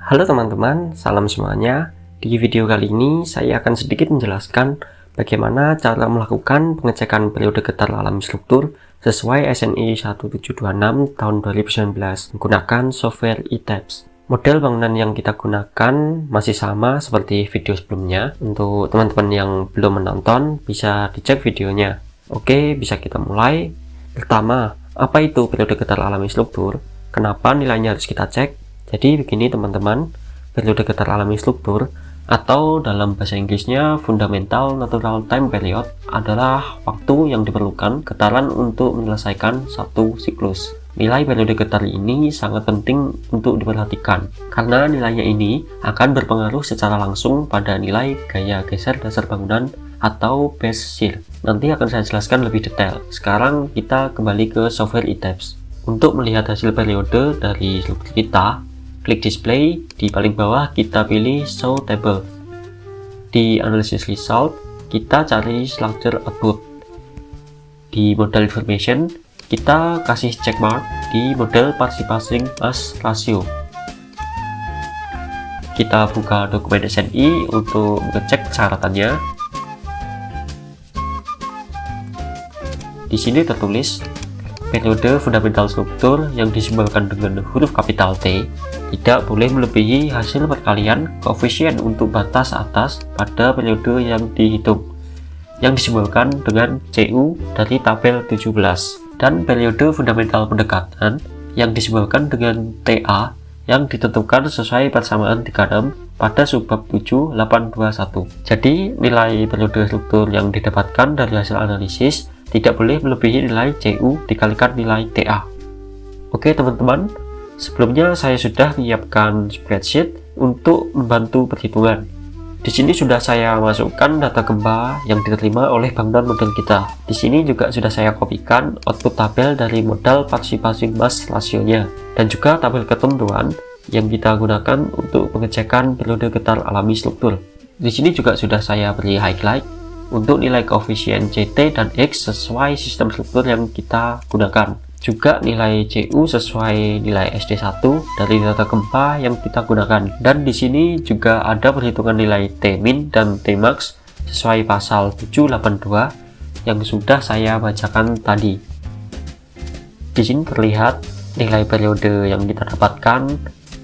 Halo teman-teman, salam semuanya. Di video kali ini saya akan sedikit menjelaskan bagaimana cara melakukan pengecekan periode getar alami struktur sesuai SNI 1726 tahun 2019 menggunakan software ETABS. Model bangunan yang kita gunakan masih sama seperti video sebelumnya. Untuk teman-teman yang belum menonton, bisa dicek videonya. Oke, bisa kita mulai. Pertama, apa itu periode getar alami struktur? Kenapa nilainya harus kita cek? Jadi begini teman-teman, periode getar alami struktur atau dalam bahasa Inggrisnya Fundamental Natural Time Period adalah waktu yang diperlukan getaran untuk menyelesaikan satu siklus. Nilai periode getar ini sangat penting untuk diperhatikan karena nilainya ini akan berpengaruh secara langsung pada nilai gaya geser dasar bangunan atau base shear. Nanti akan saya jelaskan lebih detail. Sekarang kita kembali ke software ETABS. Untuk melihat hasil periode dari struktur kita, klik display, di paling bawah kita pilih show table. Di analysis result, kita cari structure output. Di model information, kita kasih check mark di model participating mass ratio. Kita buka dokumen SNI untuk mengecek persyaratannya. Di sini tertulis periode fundamental struktur yang disimbolkan dengan huruf kapital T tidak boleh melebihi hasil perkalian koefisien untuk batas atas pada periode yang dihitung yang disimbolkan dengan CU dari tabel 17, dan periode fundamental pendekatan yang disimbolkan dengan TA yang ditentukan sesuai persamaan 36 pada subbab 7821. Jadi nilai periode struktur yang didapatkan dari hasil analisis tidak boleh melebihi nilai CU dikalikan nilai TA. Oke teman-teman, sebelumnya saya sudah menyiapkan spreadsheet untuk membantu perhitungan. Di sini sudah saya masukkan data gempa yang diterima oleh bangunan model kita. Di sini juga sudah saya kopikan output tabel dari modal participating mass rasionya dan juga tabel ketentuan yang kita gunakan untuk pengecekan periode getar alami struktur. Di sini juga sudah saya beri highlight untuk nilai koefisien CT dan X sesuai sistem struktur yang kita gunakan. Juga nilai CU sesuai nilai SD1 dari data gempa yang kita gunakan. Dan di sini juga ada perhitungan nilai T-min dan T-max sesuai pasal 782 yang sudah saya bacakan tadi. Di sini terlihat nilai periode yang kita dapatkan,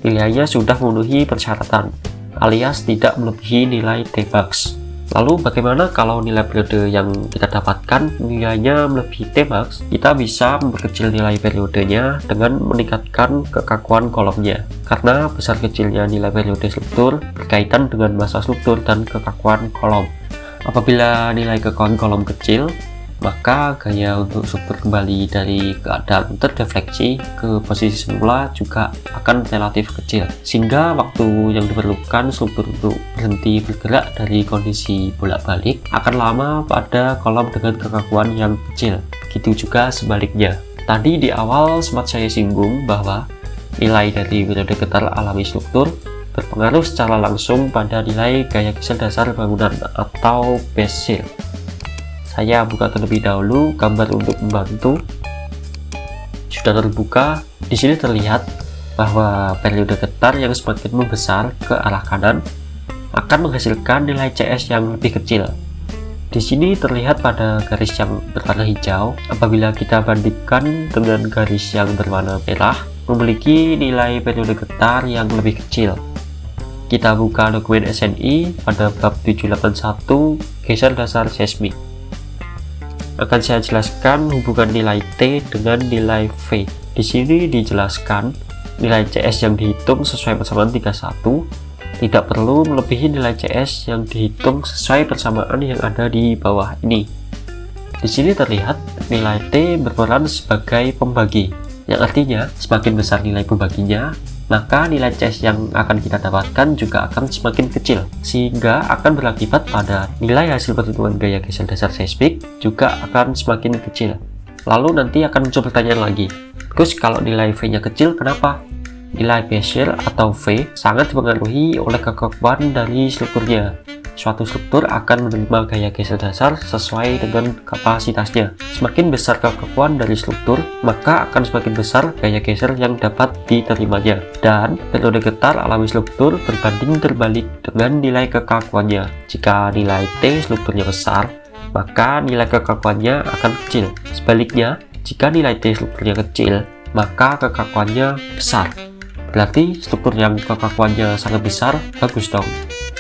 nilainya sudah memenuhi persyaratan alias tidak melebihi nilai T-max. Lalu bagaimana kalau nilai periode yang kita dapatkan nilainya melebihi T-max? Kita bisa memperkecil nilai periodenya dengan meningkatkan kekakuan kolomnya. Karena besar kecilnya nilai periode struktur berkaitan dengan massa struktur dan kekakuan kolom. Apabila nilai kekakuan kolom kecil, maka gaya untuk struktur kembali dari keadaan terdefleksi ke posisi semula juga akan relatif kecil, sehingga waktu yang diperlukan struktur untuk berhenti bergerak dari kondisi bolak-balik akan lama pada kolom dengan kekakuan yang kecil. Begitu juga sebaliknya. Tadi di awal sempat saya singgung bahwa nilai dari periode getar alami struktur berpengaruh secara langsung pada nilai gaya geser dasar bangunan atau base shear. Saya buka terlebih dahulu gambar untuk membantu. Sudah terbuka. Di sini terlihat bahwa periode getar yang semakin membesar ke arah kanan akan menghasilkan nilai CS yang lebih kecil. Di sini terlihat pada garis yang berwarna hijau. Apabila kita bandingkan dengan garis yang berwarna merah, memiliki nilai periode getar yang lebih kecil. Kita buka dokumen SNI pada bab 781 geser dasar seismik. Akan saya jelaskan hubungan nilai T dengan nilai V. Di sini dijelaskan nilai CS yang dihitung sesuai persamaan 31 tidak perlu melebihi nilai CS yang dihitung sesuai persamaan yang ada di bawah ini. Di sini terlihat nilai T berperan sebagai pembagi, yang artinya semakin besar nilai pembaginya, maka nilai CS yang akan kita dapatkan juga akan semakin kecil, sehingga akan berakibat pada nilai hasil perhitungan gaya geser dasar seismik juga akan semakin kecil. Lalu nanti akan muncul pertanyaan lagi, terus kalau nilai V-nya kecil kenapa? Nilai base shear atau V sangat dipengaruhi oleh kekakuan dari strukturnya. suatu struktur akan menerima gaya geser dasar sesuai dengan kapasitasnya. Semakin besar kekakuan dari struktur, maka akan semakin besar gaya geser yang dapat diterimanya. Dan periode getar alami struktur berbanding terbalik dengan nilai kekakuannya. Jika nilai T strukturnya besar, maka nilai kekakuannya akan kecil. Sebaliknya, jika nilai T strukturnya kecil, maka kekakuannya besar. Berarti struktur yang kekakuannya sangat besar bagus dong?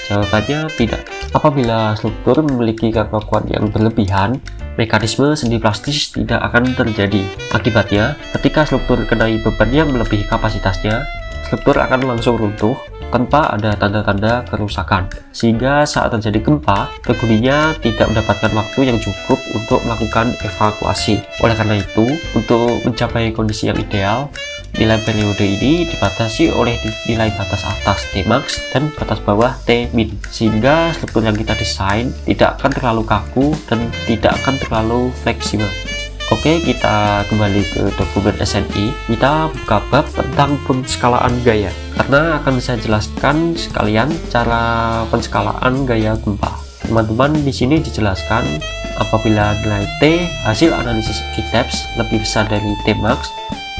Jawabannya tidak. Apabila struktur memiliki kekakuan yang berlebihan, mekanisme sendi plastis tidak akan terjadi. Akibatnya, ketika struktur kenai beban yang melebihi kapasitasnya, struktur akan langsung runtuh tanpa ada tanda-tanda kerusakan. Sehingga saat terjadi gempa, penghuninya tidak mendapatkan waktu yang cukup untuk melakukan evakuasi. Oleh karena itu, untuk mencapai kondisi yang ideal, nilai periode ini dibatasi oleh nilai batas atas Tmax dan batas bawah Tmin, sehingga struktur yang kita desain tidak akan terlalu kaku dan tidak akan terlalu fleksibel. Oke, kita kembali ke dokumen SNI. Kita buka bab tentang penskalaan gaya, karena akan saya jelaskan sekalian cara penskalaan gaya gempa. Teman-teman, di sini dijelaskan apabila nilai T hasil analisis ITEPS lebih besar dari Tmax,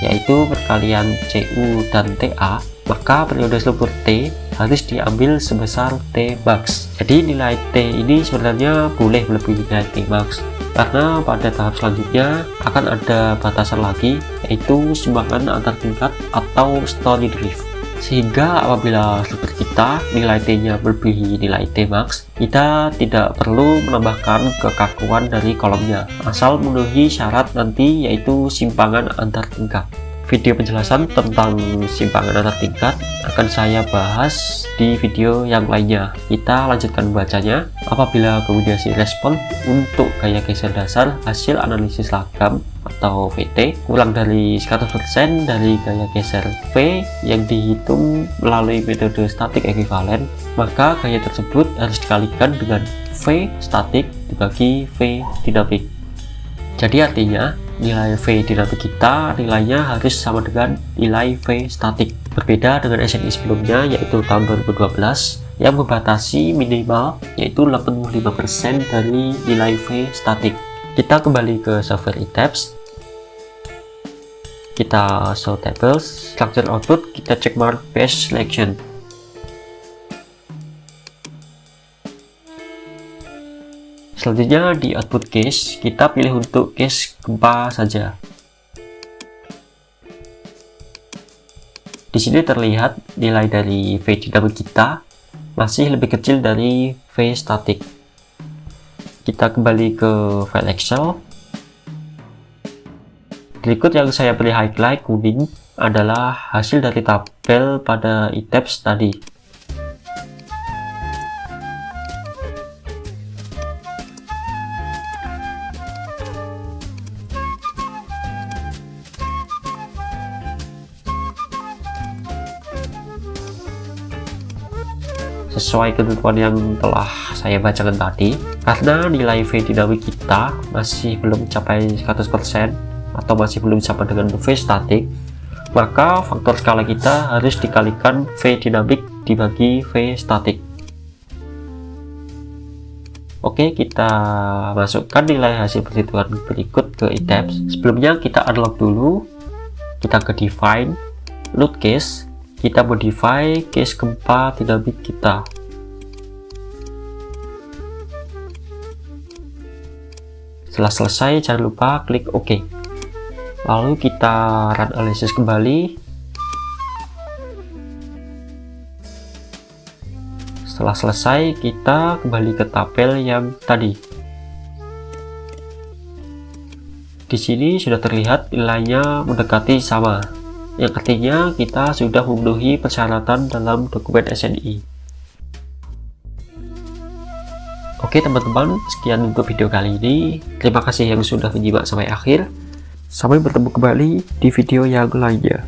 yaitu perkalian CU dan TA, maka periode struktur T harus diambil sebesar Tmax. Jadi nilai T ini sebenarnya boleh melebihi nilai Tmax, karena pada tahap selanjutnya akan ada batasan lagi, yaitu sumbangan antar tingkat atau story drift. Sehingga apabila struktur kita nilai T-nya melebihi nilai Tmax, kita tidak perlu menambahkan kekakuan dari kolomnya, asal memenuhi syarat nanti, yaitu simpangan antar tingkat. Video penjelasan tentang simpangan antar tingkat akan saya bahas di video yang lainnya. Kita lanjutkan bacanya. Apabila kombinasi respon untuk gaya geser dasar hasil analisis lagam atau VT kurang dari 100% dari gaya geser V yang dihitung melalui metode statik ekuivalen, maka gaya tersebut harus dikalikan dengan V statik dibagi V dinamik. Jadi artinya nilai V dinamik kita nilainya harus sama dengan nilai V statik. Berbeda dengan SNI sebelumnya, yaitu tahun 2012 yang membatasi minimal yaitu 85% dari nilai V statik. Kita kembali ke software ITEPS. Kita show tables, structure output, kita check mark base selection. Selanjutnya di output case, kita pilih untuk case gempa saja. Di sini terlihat nilai dari V dinamik kita masih lebih kecil dari V statik. Kita kembali ke file Excel. Berikut yang saya pilih highlight kuning adalah hasil dari tabel pada ITEPS tadi. Sesuai ketentuan yang telah saya bacakan tadi, karena nilai V dinamik kita masih belum mencapai 100% atau masih belum sama dengan V statik, maka faktor skala kita harus dikalikan V dinamik dibagi V statik. Oke, kita masukkan nilai hasil perhitungan berikut ke ITEPS. Sebelumnya kita unlock dulu, kita ke define, load case, kita modify case gempa dinamik kita. Setelah selesai, jangan lupa klik OK. Lalu kita run analisis kembali. Setelah selesai, kita kembali ke tabel yang tadi. Di sini sudah terlihat nilainya mendekati sama, yang artinya kita sudah memenuhi persyaratan dalam dokumen SNI. Oke teman-teman, sekian untuk video kali ini. Terima kasih yang sudah menyimak sampai akhir. Sampai bertemu kembali di video yang lainnya.